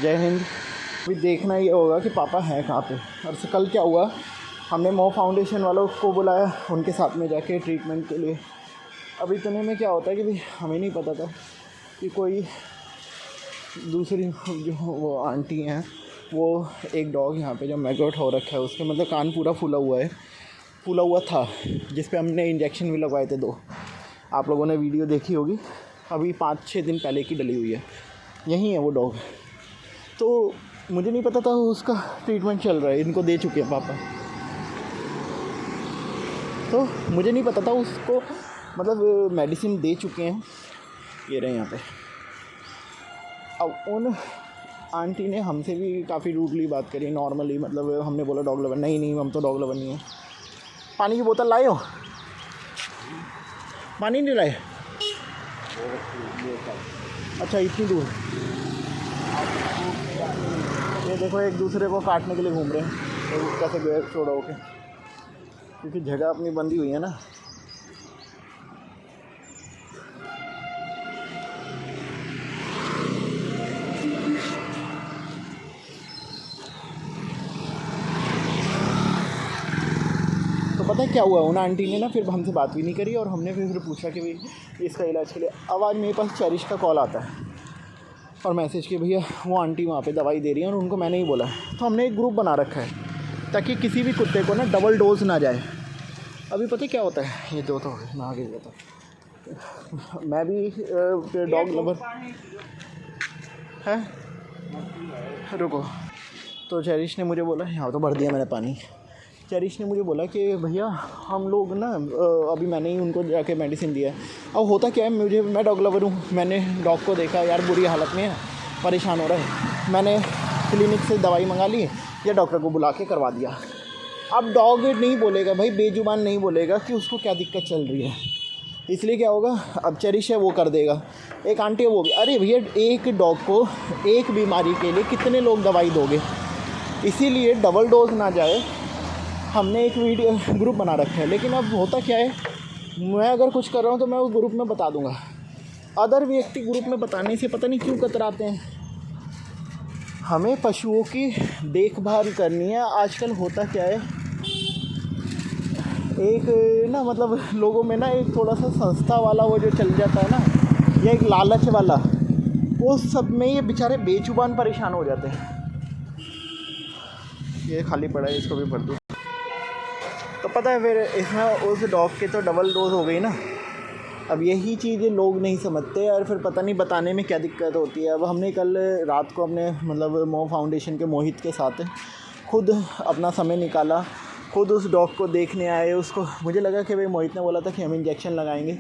जय हिंद। अभी देखना ये होगा कि पापा हैं कहाँ पे। और कल क्या हुआ, हमने मो फाउंडेशन वालों को बुलाया, उनके साथ में जाके ट्रीटमेंट के लिए। अब इतने में क्या होता है कि भाई हमें नहीं पता था कि कोई दूसरी जो वो आंटी हैं, वो एक डॉग यहाँ पे जो मैगोट हो रखा है, उसके मतलब कान पूरा फूला हुआ था, जिस पे हमने इंजेक्शन भी लगवाए थे 2। आप लोगों ने वीडियो देखी होगी, अभी 5-6 दिन पहले की डली हुई है। यहीं है वो डॉग। तो मुझे नहीं पता था उसका ट्रीटमेंट चल रहा है, इनको दे चुके हैं पापा। तो मुझे नहीं पता था उसको मतलब मेडिसिन दे चुके हैं, ये रहे यहाँ पे। अब उन आंटी ने हमसे भी काफ़ी रूडली बात करी, नॉर्मली। मतलब हमने बोला डॉग लवर, नहीं हम तो डॉग लवर नहीं है। पानी की बोतल लाए हो? पानी नहीं लाए? अच्छा, इतनी दूर। ये देखो एक दूसरे को काटने के लिए घूम रहे हैं, तो कैसे गए छोड़ा होके, क्योंकि जगह अपनी बंदी हुई है ना। पता है क्या हुआ, उन आंटी ने ना फिर हमसे बात भी नहीं करी, और हमने फिर पूछा कि भाई इसका इलाज के लिए। अब आज मेरे पास चेरिश का कॉल आता है और मैसेज कि भैया वो आंटी वहाँ पे दवाई दे रही है और उनको मैंने ही बोला है। तो हमने एक ग्रुप बना रखा है ताकि किसी भी कुत्ते को ना डबल डोज ना जाए। अभी पता है क्या होता है, ये 2 तो मैं आगे बताता। मैं भी डॉग लवर है। रुको, तो चेरिश ने मुझे बोला, यहाँ तो भर दिया मैंने पानी। चेरिश ने मुझे बोला कि भैया हम लोग ना अभी मैंने ही उनको जाके मेडिसिन दिया है। अब होता क्या है, मैं डॉग लवर हूँ, मैंने डॉग को देखा यार बुरी हालत में है, परेशान हो रहा है, मैंने क्लिनिक से दवाई मंगा ली या डॉक्टर को बुला के करवा दिया। अब डॉग नहीं बोलेगा भाई, बेजुबान नहीं बोलेगा कि उसको क्या दिक्कत चल रही है। इसलिए क्या होगा, अब चेरिश है वो कर देगा, एक आंटी है वो भी। अरे भैया एक डॉग को एक बीमारी के लिए कितने लोग दवाई दोगे? इसीलिए डबल डोज ना जाए, हमने एक वीडियो ग्रुप बना रखा है। लेकिन अब होता क्या है, मैं अगर कुछ कर रहा हूँ तो मैं उस ग्रुप में बता दूँगा, अदर व्यक्ति ग्रुप में बताने से पता नहीं क्यों कतराते हैं। हमें पशुओं की देखभाल करनी है। आजकल होता क्या है, एक ना मतलब लोगों में ना एक थोड़ा सा संस्था वाला वो जो चल जाता है ना, या एक लालच वाला, वो सब में ये बेचारे बेजुबान परेशान हो जाते हैं। ये खाली पड़ा है, इसको भी भर दूँ। तो पता है फिर इसमें उस डॉग के तो डबल डोज हो गई ना। अब यही चीज़ लोग नहीं समझते और फिर पता नहीं बताने में क्या दिक्कत होती है। अब हमने कल रात को अपने मतलब मो फाउंडेशन के मोहित के साथ खुद अपना समय निकाला, खुद उस डॉग को देखने आए। उसको मुझे लगा कि भाई मोहित ने बोला था कि हम इंजेक्शन लगाएंगे,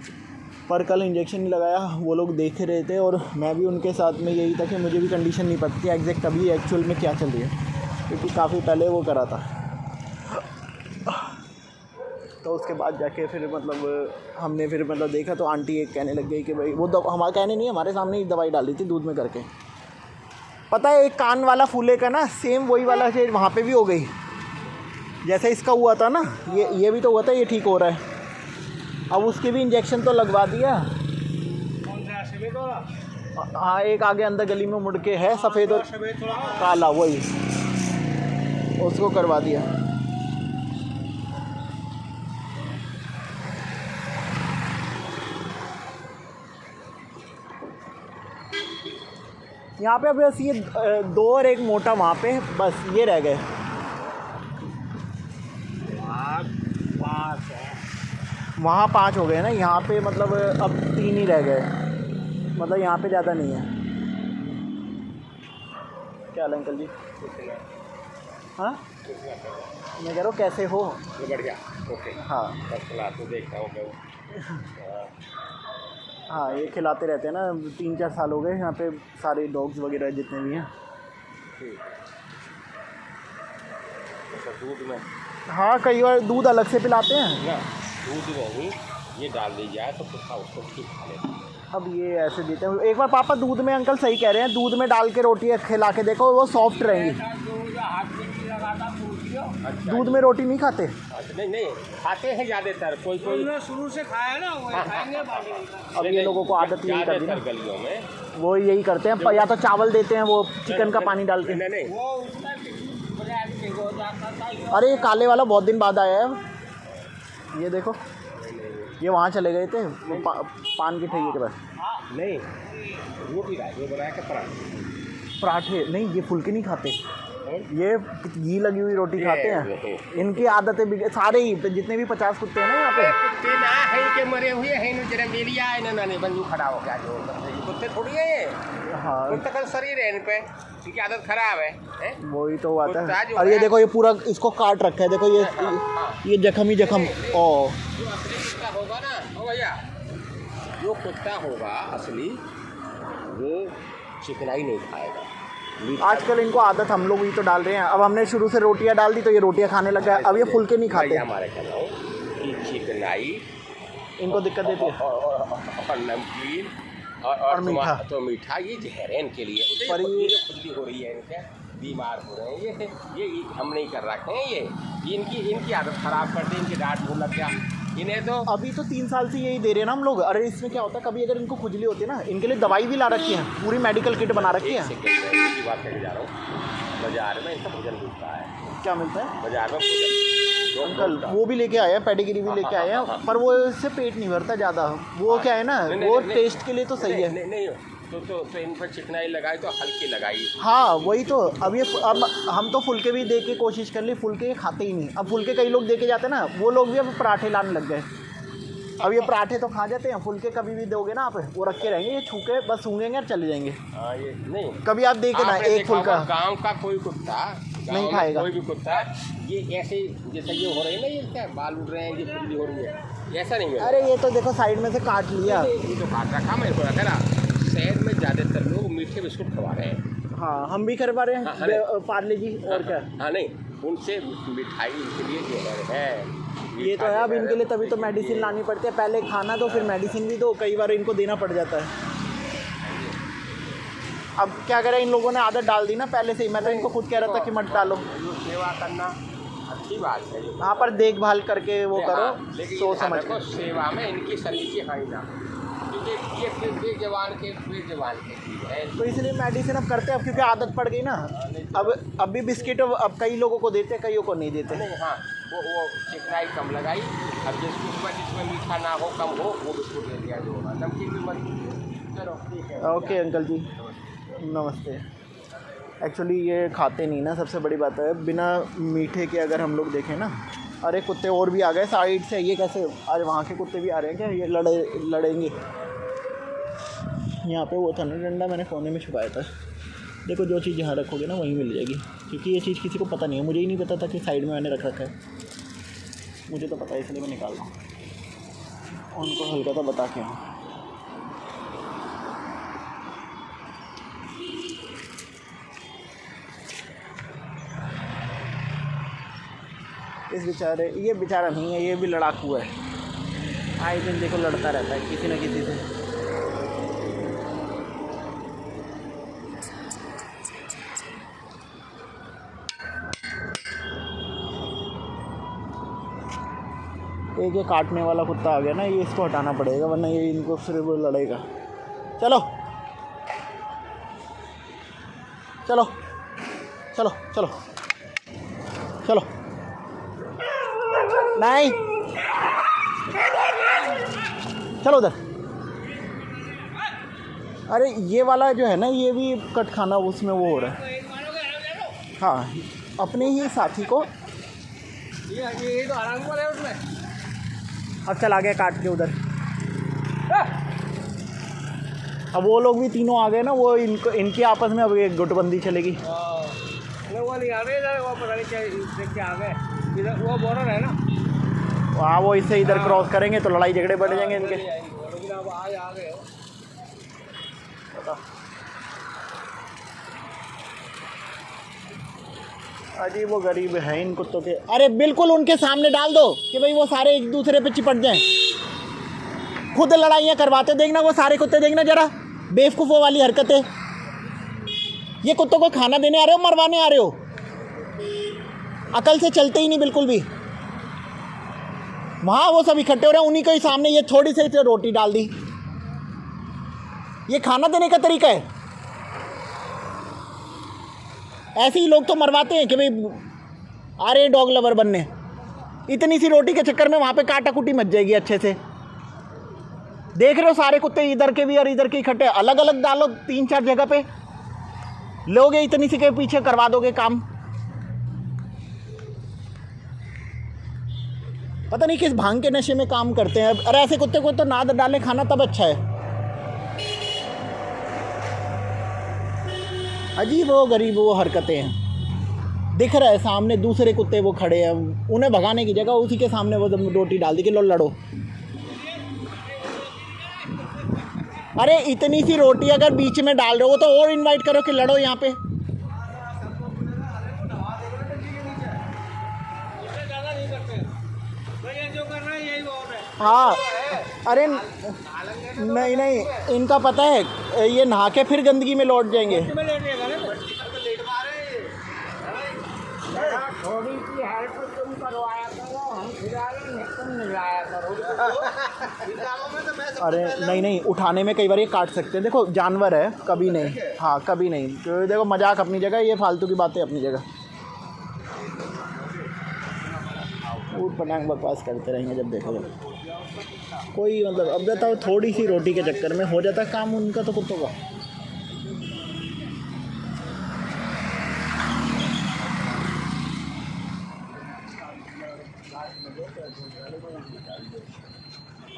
पर कल इंजेक्शन नहीं लगाया, वो लोग देख रहे थे और मैं भी उनके साथ में यही था कि मुझे भी कंडीशन नहीं पता थी एग्जैक्ट अभी एक्चुअल में क्या चल रही है, क्योंकि काफ़ी पहले वो करा था। तो उसके बाद जाके फिर मतलब हमने फिर मतलब देखा तो आंटी एक कहने लग गई कि भाई वो हमारे कहने नहीं, हमारे सामने ही दवाई डाली थी दूध में करके। पता है एक कान वाला फूले का ना, सेम वही वाला चीज़ वहाँ पे भी हो गई, जैसे इसका हुआ था ना, ये भी तो हुआ था, ये ठीक हो रहा है। अब उसके भी इंजेक्शन तो लगवा दिया। हाँ, एक आगे अंदर गली में मुड़ के है, सफ़ेद और काला, वही उसको करवा दिया। यहाँ पे अब बस ये 2 और एक मोटा वहाँ पे, बस ये रह गए। वहाँ 5 हो गए ना, यहाँ पे मतलब अब 3 ही रह गए, मतलब यहाँ पे ज़्यादा नहीं है। क्या हाल है अंकल जी? हाँ, मैं कह रहा हूँ कैसे हो? बढ़िया, ओके। हाँ तो देखता हूँ। हाँ, ये खिलाते रहते हैं ना, 3-4 साल हो गए यहाँ पे, सारे डॉग्स वगैरह जितने भी हैं। अच्छा, दूध में? हाँ, कई बार दूध अलग से पिलाते हैं ना, दूध नहीं, ये डाल दी जाए तो कुत्ता उसको ठीक खा लेता। अब ये ऐसे देते हैं। एक बार पापा दूध में, अंकल सही कह रहे हैं, दूध में डाल के रोटी खिला के देखो, वो सॉफ्ट रहेंगी। अच्छा, दूध में रोटी नहीं खाते? अच्छा, नहीं खाते हैं ज़्यादातर, कोई शुरू से खाया ना वही खाएंगे बाकी नहीं खाएंगे। अब ये लोगों को आदत यही कर दी ना, ज़्यादातर गलियों में वो यही करते हैं, या तो चावल देते हैं वो चिकन का पानी डाल के। नहीं वो उसका बजाय भिगो जाता था। अरे ये काले वाला बहुत दिन बाद आया है, ये देखो, ये वहाँ चले गए थे पान की ठेके के पास। नहीं रोटी ये बनाया के पराठे नहीं, ये फुल्के नहीं खाते, ये घी लगी हुई रोटी खाते हैं। इनकी आदतें भी सारे ही जितने भी 50 कुत्ते हैं ना यहाँ पे, कुत्ते ना है के मरे हुए हैं, नो जरा मेलिया है ना नाने बंजू खड़ा हो गया जो कुत्ते थोड़ी है ये। हाँ कुत्ते का शरीर है, इन पे इनकी आदत खराब है, हैं? वही तो बात कुत्ता है। जो और ये है- देखो ये पूरा इसको काट रखा है, देखो ये जख्म ही जख्म। ओ जो असली कुत्ता होगा ना, ओ भैया, जो कुत्ता होगा असली वो चिकनाई नहीं खाएगा। आजकल इनको आदत हम लोग ही तो डाल रहे हैं। अब हमने शुरू से रोटियां डाल दी तो ये रोटियां खाने लगा है, अब ये फुल्के नहीं खाते। हमारे कह रहा हूँ कि चिकनाई इनको दिक्कत देती है। और नमकीन और मीठा। तो मीठा ये जहर है इनके लिए। पर ये जो खुजली हो रही है इनके, बीमार हो रहे हैं ये हम नहीं कर रखे हैं, ये इनकी आदत खराब कर दी, इनकी डांट भूल लग गया इन्हें। तो अभी तो 3 साल से यही दे रहे हैं ना हम लोग। अरे इसमें क्या होता है, कभी अगर इनको खुजली होती है ना, इनके लिए दवाई भी ला रखी है, पूरी मेडिकल किट बना रखी है। की बात करके जा रहा हूँ, बाजार में इनका भोजन मिलता है। क्या मिलता है बाजार में भोजन अंकल? वो भी लेके आए हैं, पेडिग्री भी लेके आए हैं, पर वो इससे पेट नहीं भरता ज़्यादा। वो क्या है ना, वो टेस्ट के लिए तो सही है। नहीं तो इन पर चिकनाई लगाई तो हल्की लगाई। हाँ वही तो। अब हम तो फुल्के भी दे के कोशिश कर ली, फुल्के ये खाते ही नहीं। अब फुल्के कई लोग दे के जाते हैं ना, वो लोग भी अब पराठे लाने लग गए। अब ये पराठे तो खा जाते हैं, फुल्के कभी भी दोगे ना आप, वो रखे रहेंगे, ये छूके बस सूंघेंगे और चले जाएंगे। हाँ ये नहीं, कभी आप देखे ना, एक फुल्का गांव का कोई कुत्ता नहीं खाएगा। कोई भी कुत्ता ये ऐसे जैसे ये हो रही है ना, ये क्या बाल उड़ रहे हैं, ये खुजली हो रही है, ऐसा नहीं मिलेगा। अरे ये तो देखो साइड में से काट लिया। ये तो काट रखा मेरे को रखा ना। शहर में ज़्यादातर लोग मीठे बिस्कुट खवा रहे हैं। हाँ हम भी करवा रहे हाँ, हैं पार्ले जी, और क्या। हाँ नहीं, उनसे मिठाई इनके लिए जो है ये तो है। अब इनके लिए तभी तो मेडिसिन लानी पड़ती है, पहले खाना दो फिर मेडिसिन भी दो, कई बार इनको देना पड़ जाता है। अब क्या करें, इन लोगों ने आदत डाल दी ना पहले से ही। मैं तो इनको खुद कह रहा था कि मत डालो। सेवा करना अच्छी बात है, हाँ पर देखभाल करके वो करो, लेकिन सोच समझ को के। सेवा में इनकी शरीर की हानि ना, क्योंकि ये बेजवान के चीज़ है। तो इसलिए मेडिसिन अब करते हैं, अब क्योंकि आदत पड़ गई ना। अब भी बिस्किट अब कई लोगों को देते हैं, कईयों को नहीं देते। नहीं हाँ, वो चिकनाई कम लगाई। अब जिसमें मीठा ना हो, कम हो, वो बिस्कुट दे दिया जो होगा, नमकीन भी मत। चलो ठीक है, ओके अंकल जी, नमस्ते। एक्चुअली ये खाते नहीं ना, सबसे बड़ी बात है। बिना मीठे के अगर हम लोग देखें ना, अरे कुत्ते और भी आ गए साइड से, ये कैसे आज वहाँ के कुत्ते भी आ रहे हैं क्या? ये लड़ेंगे। यहाँ पे वो था ना डंडा, मैंने कोने में छुपाया था। देखो जो चीज़ यहाँ रखोगे ना वहीं मिल जाएगी, क्योंकि ये चीज़ किसी को पता नहीं है। मुझे ही नहीं पता था कि साइड में मैंने रख रखा है, मुझे तो पता है इसलिए मैं निकाल रहा हूँ। उनको हल्का सा बता के आऊँ। ये बेचारा नहीं है, ये भी लड़ाकू है। आए दिन देखो लड़ता रहता है किसी न किसी से। एक ये काटने वाला कुत्ता आ गया ना, ये इसको हटाना पड़ेगा, वरना ये इनको फिर वो लड़ेगा। चलो चलो चलो चलो चलो, नहीं चलो उधर। अरे ये वाला जो है ना, ये भी कट खाना उसमें वो हो रहा है। हाँ अपने ही साथी को ये तो आराम वाला है उसमें। अब चला गया काट के उधर। अब वो लोग भी तीनों आ गए ना, वो इनकी आपस में अब एक गुटबंदी चलेगी। वो नहीं आ रहे, वो पता नहीं क्या देख के आ गए। इधर वो बॉर्डर है ना, हाँ वो इससे इधर क्रॉस करेंगे तो लड़ाई झगड़े बढ़ जाएंगे इनके। लेकिन अब आज आ गए हो। अजीब वो गरीब है इन कुत्तों के। अरे बिल्कुल उनके सामने डाल दो कि भाई वो सारे एक दूसरे पे चिपट जाएं। खुद लड़ाइयाँ करवाते देखना वो सारे कुत्ते, देखना जरा बेवकूफ़ों वाली हरकतें। ये कुत्तों को खाना देने आ रहे हो, मरवाने आ रहे हो? अकल से चलते ही नहीं बिल्कुल भी। वहाँ वो सब इकट्ठे हो रहे हैं, उन्हीं के ही सामने ये थोड़ी सी रोटी डाल दी। ये खाना देने का तरीका है? ऐसे ही लोग तो मरवाते हैं कि भाई आ रहे हैं डॉग लवर बनने। इतनी सी रोटी के चक्कर में वहाँ पे काटा कुटी मच जाएगी अच्छे से। देख रहे हो सारे कुत्ते इधर के भी और इधर के इकट्ठे, अलग अलग डालो 3-4 जगह पे। लोगे इतनी सी के पीछे करवा दोगे काम। पता नहीं किस भांग के नशे में काम करते हैं। अरे ऐसे कुत्ते को तो नाद डालने खाना तब अच्छा है। अजीब वो गरीब वो हरकतें हैं। दिख रहा है सामने दूसरे कुत्ते वो खड़े हैं, उन्हें भगाने की जगह उसी के सामने वो रोटी डाल दी कि लो लड़ो। अरे इतनी सी रोटी अगर बीच में डाल रहे हो तो और इनवाइट करो कि लड़ो यहाँ पे। हाँ अरे नहीं नहीं, इनका पता है ये नहा के फिर गंदगी में लौट जाएंगे। थोड़ी सी हेल्प तुम करवाया करो, हम खिलाएंगे, तुम मिलाया करो। अरे नहीं नहीं, उठाने में कई बार ये काट सकते हैं। देखो जानवर है, कभी नहीं। हाँ कभी नहीं। तो देखो मजाक अपनी जगह, ये फालतू की बातें अपनी जगह। ऊट पटांग बकवास करते रहेंगे जब देखो जब कोई मतलब। अब बताओ थोड़ी सी रोटी के चक्कर में हो जाता काम उनका तो कुत्तों का।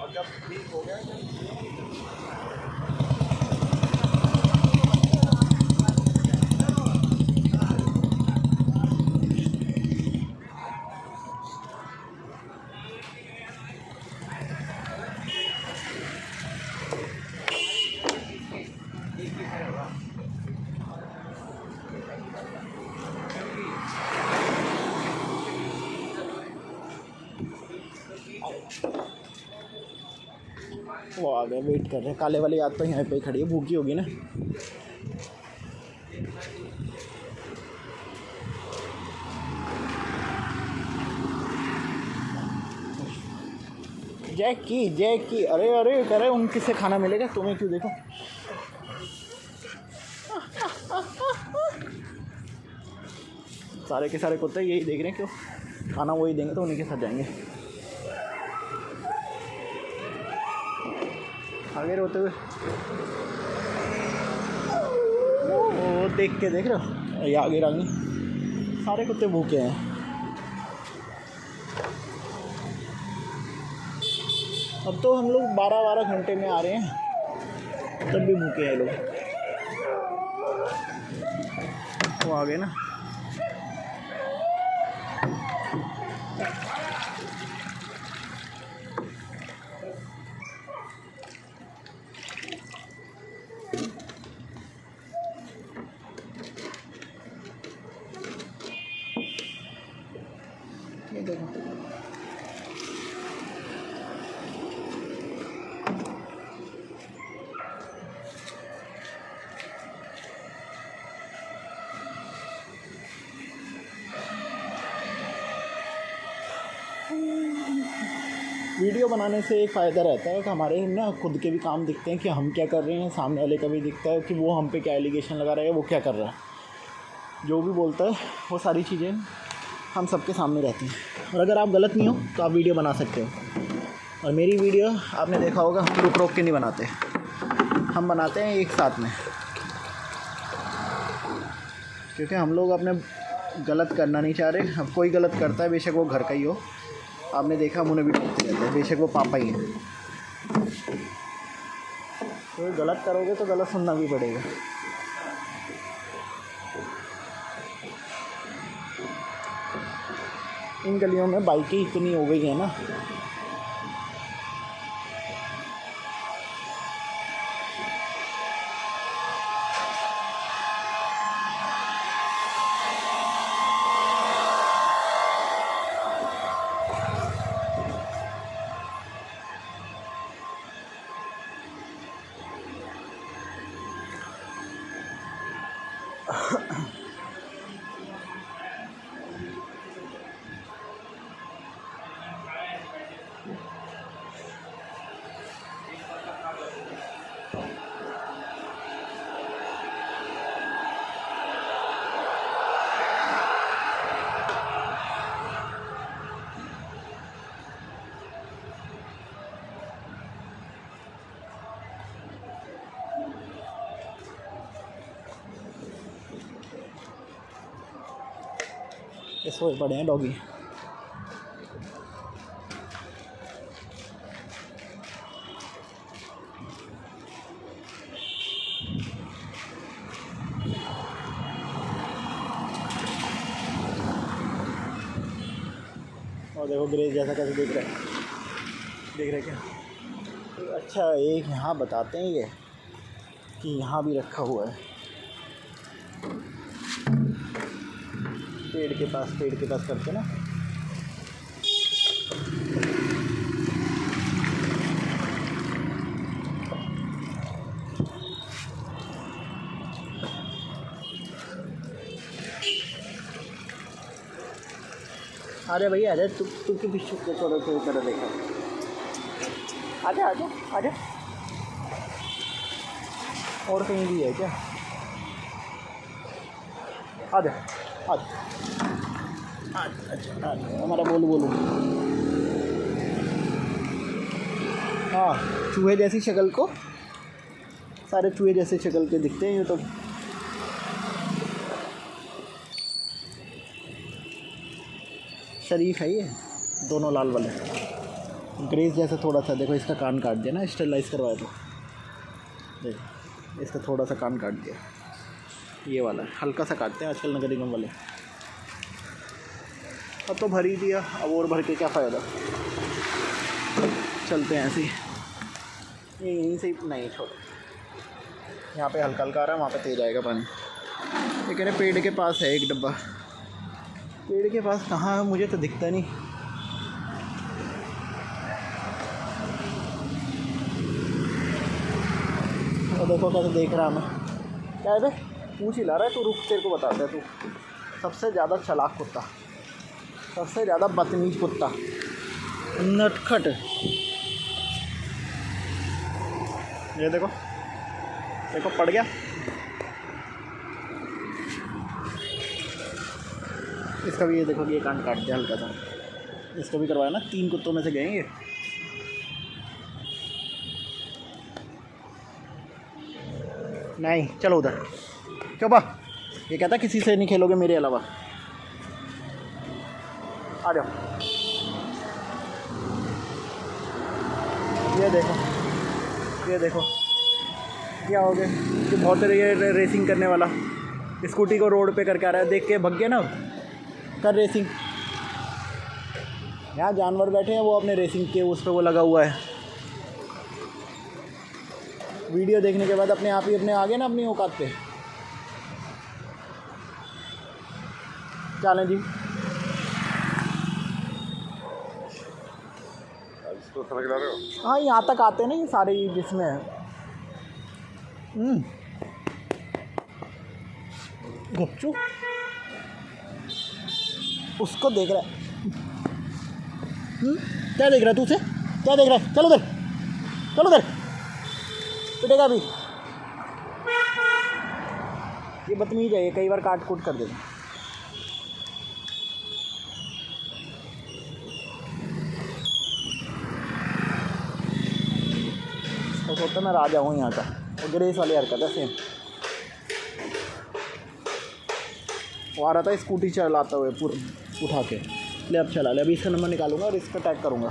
और जब ठीक हो गया वो आ गए, वेट कर रहे हैं। काले वाली याद तो यहाँ पे ही खड़ी है, भूखी होगी ना। जैकी अरे अरे करे उन किससे खाना मिलेगा, तुम्हें क्यों? देखो सारे के सारे कुत्ते यही देख रहे हैं, क्यों खाना वही देंगे तो उन्हीं के साथ जाएंगे। आगे रोते हुए वो देख के देख रहे हो, ये आगे रानी सारे कुत्ते भूखे हैं। अब तो हम लोग 12-12 घंटे में आ रहे हैं, तब भी भूखे हैं लोग। वो आ गए ना। ये देखो वीडियो बनाने से एक फ़ायदा रहता है कि हमारे ना खुद के भी काम दिखते हैं कि हम क्या कर रहे हैं, सामने वाले का भी दिखता है कि वो हम पे क्या एलिगेशन लगा रहा है, वो क्या कर रहा है। जो भी बोलता है वो सारी चीज़ें हम सबके सामने रहती हैं। और अगर आप गलत नहीं हो तो आप वीडियो बना सकते हो। और मेरी वीडियो आपने देखा होगा, हम रुक रोक के नहीं बनाते, हम बनाते हैं एक साथ में, क्योंकि हम लोग अपने गलत करना नहीं चाह रहे। अब कोई गलत करता है, बेशक वो घर का ही हो, आपने देखा हम उन्हें भी टोकते रहते हैं, बेशक वो पापा ही हैं। तो गलत करोगे तो गलत सुनना भी पड़ेगा। इन गलियों में बाइकें इतनी हो गई हैं ना, ये सोए पड़े हैं डॉगी। और देखो ग्रेस जैसा कैसे देख रहे क्या। तो अच्छा एक यहाँ बताते हैं ये कि यहाँ भी रखा हुआ है पेड़ के पास करके ना। अरे भैया अरे तू के पीछे को थोड़ा सा देखा। आजा आजा आजा। और कहीं भी है क्या? आजा आजा। अच्छा हमारा बोलू। हाँ चूहे जैसी शक्ल को, सारे चूहे जैसे शक्ल के दिखते हैं ये तो। शरीफ है ये दोनों लाल वाले। ग्रेस जैसा थोड़ा सा देखो, इसका कान काट दिया ना, स्टेरलाइज करवाया तो देखो इसका थोड़ा सा कान काट दिया। ये वाला हल्का सा काटते हैं आजकल नगर निगम वाले। अब तो भर ही दिया, अब और भर के क्या फ़ायदा। चलते हैं ऐसे ही, ये यहीं से नहीं छोड़ो। यहाँ पे हल्का हल्का आ रहा है, वहाँ पे तेज़ आएगा पानी। ये कह रहे पेड़ के पास है एक डब्बा। पेड़ के पास कहाँ है मुझे तो दिखता नहीं। और देखो कैसे देख रहा मैं। क्या है बे पूछ ही ला रहा है तू, रुक तेरे को बताता है तू। सबसे ज़्यादा चालाक कुत्ता, सबसे ज़्यादा बदतमीज कुत्ता, नटखट। ये देखो देखो पड़ गया। इसका भी ये देखो कि ये कान काट दिया हल्का सा। इसको भी करवाया ना, 3 कुत्तों में से गए ये। नहीं चलो उधर क्यों बा, ये कहता किसी से नहीं खेलोगे मेरे अलावा। आ जाओ। ये देखो क्या हो गया कि बहुत तेरे ये रेसिंग करने वाला स्कूटी को रोड पे करके आ रहा है, देख के भग गया ना। कर रेसिंग। यहाँ जानवर बैठे हैं, वो अपने रेसिंग के उस पर वो लगा हुआ है। वीडियो देखने के बाद अपने आप ही अपने आगे ना अपनी औकात पे। चलें जी। इसको समझ ला रहे हो? हाँ यहाँ तक आते हैं ना ये सारे जिसमें गुपचू उसको देख रहा है। क्या देख रहा है तू उसे? क्या देख रहा है? चलो उधर पिटेगा भी। ये बदतमीज है, ये कई बार काट कूट कर देगा। तो सोचता मैं राजा हूँ यहाँ का। और ग्रेस वाली हरकत है सेम। वो आ रहा था स्कूटी चलाते हुए उठा के, ले अब चला ले। अभी इसका नंबर निकालूंगा और इस पर टैग करूँगा।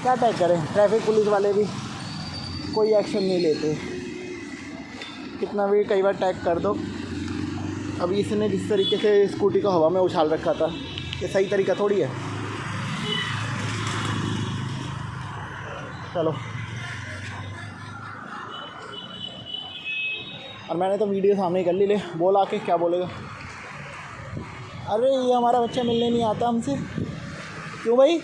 क्या टैग करें, ट्रैफिक पुलिस वाले भी कोई एक्शन नहीं लेते। कितना भी कई बार टैग कर दो। अभी इसने जिस तरीके से स्कूटी को हवा में उछाल रखा था, ये सही तरीका थोड़ी है। चलो, और मैंने तो वीडियो सामने ही कर ली। ले बोल आके, क्या बोलेगा? अरे ये हमारा बच्चा मिलने नहीं आता हमसे। क्यों भाई?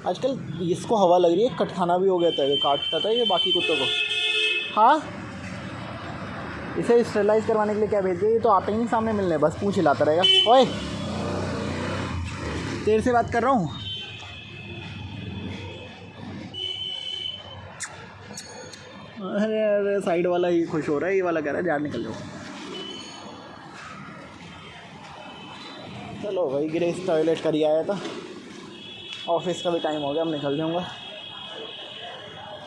आजकल इसको हवा लग रही है, कटखाना भी हो गया था, ये काटता था ये बाकी कुत्तों को। हाँ, इसे स्टेरलाइज करवाने के लिए क्या भेज दिया? ये तो आता ही नहीं सामने मिलने, बस पूंछ हिलाता रहेगा। ओए तेरे से बात कर रहा हूँ। अरे साइड वाला ही खुश हो रहा है, ये वाला कह रहा है यार निकल जाओ। चलो भाई, ग्रेस टॉयलेट कर ही आया था, ऑफिस का भी टाइम हो गया, अब निकल जाऊँगा।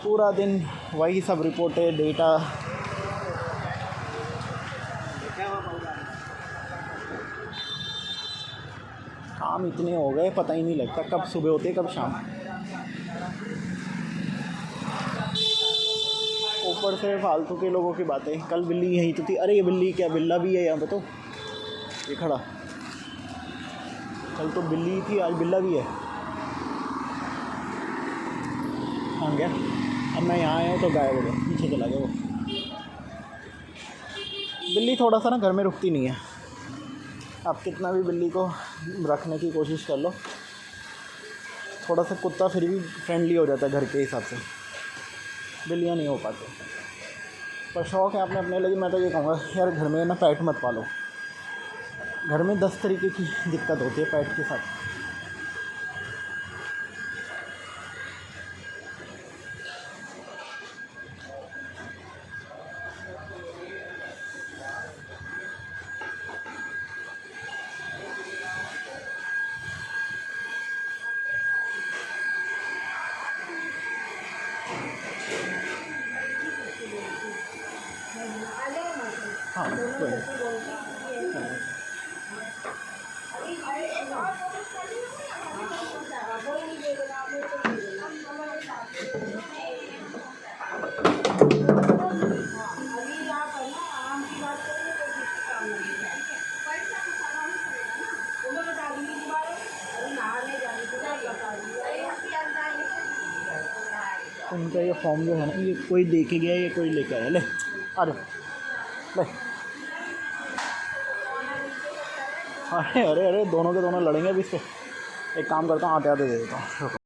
पूरा दिन वही सब रिपोर्टें, डेटा। काम इतने हो गए पता ही नहीं लगता कब सुबह होती है कब शाम। ऊपर से फालतू के लोगों की बातें। कल बिल्ली यहीं तो थी, अरे ये बिल्ली क्या बिल्ला भी है यहाँ पे, तो ये खड़ा। कल तो बिल्ली थी आज बिल्ला भी है। हाँ गया, अब मैं यहाँ आया हूँ तो गायब हो गया, पीछे चला गया वो। बिल्ली थोड़ा सा ना घर में रुकती नहीं है, आप कितना भी बिल्ली को रखने की कोशिश कर लो, थोड़ा सा कुत्ता फिर भी फ्रेंडली हो जाता है घर के हिसाब से, बिल्लियाँ नहीं हो पाते। पर शौक़ है आपने अपने लिए, मैं तो ये कहूँगा यार घर में ना पेट मत पालो। घर में 10 तरीके की दिक्कत होती है पेट के साथ। हाँ कोई उनका ये फॉर्म जो है ना, ये कोई दे के गया, ये कोई लेके आया। ले आ जाओ, ले। अरे अरे अरे दोनों के दोनों लड़ेंगे अभी इस पे। एक काम करता हूँ, आते आते दे देता हूँ।